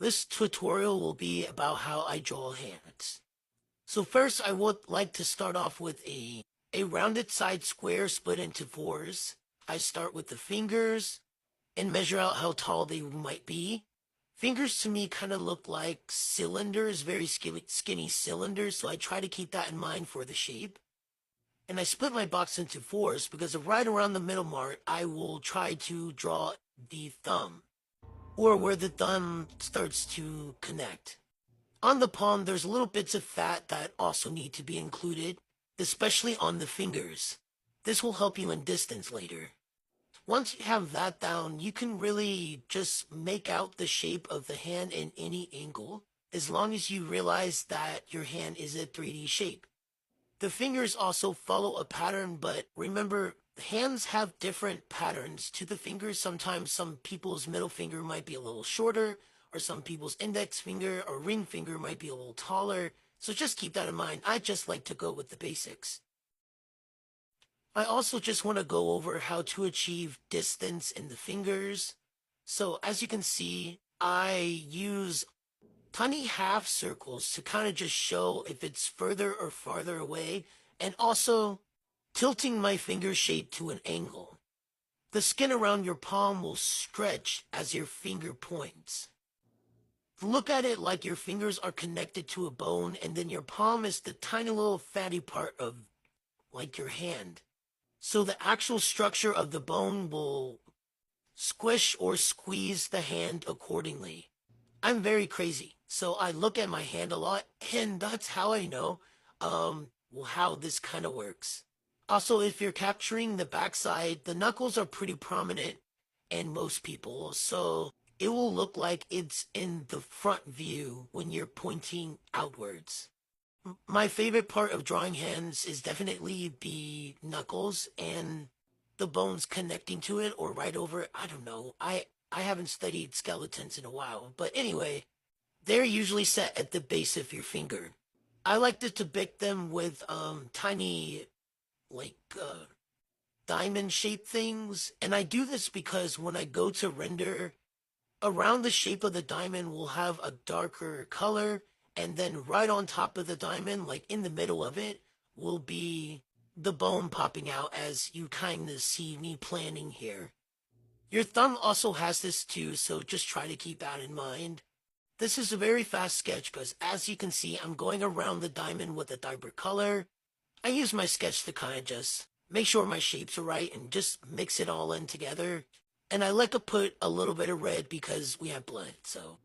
This tutorial will be about how I draw hands. So first I would like to start off with a rounded side square split into fours. I start with the fingers and measure out how tall they might be. Fingers to me kind of look like cylinders, very skinny cylinders, so I try to keep that in mind for the shape. And I split my box into fours because right around the middle mark, I will try to draw the thumb, or where the thumb starts to connect. On the palm, there's little bits of fat that also need to be included, especially on the fingers. This will help you in distance later. Once you have that down, you can really just make out the shape of the hand in any angle, as long as you realize that your hand is a 3D shape. The fingers also follow a pattern, but remember, hands have different patterns to the fingers. Sometimes some people's middle finger might be a little shorter, or some people's index finger or ring finger might be a little taller. So just keep that in mind. I just like to go with the basics. I also just want to go over how to achieve distance in the fingers. So as you can see, I use tiny half circles to kind of just show if it's further or farther away, and also tilting my finger shape to an angle. The skin around your palm will stretch as your finger points. Look at it like your fingers are connected to a bone, and then your palm is the tiny little fatty part of like your hand. So the actual structure of the bone will squish or squeeze the hand accordingly. I'm very crazy, so I look at my hand a lot, and that's how I know, how this kind of works. Also, if you're capturing the backside, the knuckles are pretty prominent in most people, so it will look like it's in the front view when you're pointing outwards. My favorite part of drawing hands is definitely the knuckles and the bones connecting to it or right over it. I don't know. I haven't studied skeletons in a while, but anyway, they're usually set at the base of your finger. I like to depict them with tiny like diamond shaped things, and I do this because when I go to render, around the shape of the diamond will have a darker color, and then right on top of the diamond, like in the middle of it, will be the bone popping out, as you kind of see me planning here. Your thumb also has this too, so just try to keep that in mind. This is a very fast sketch because as you can see, I'm going around the diamond with a darker color. I use my sketch to kind of just make sure my shapes are right and just mix it all in together. And I like to put a little bit of red because we have blood, so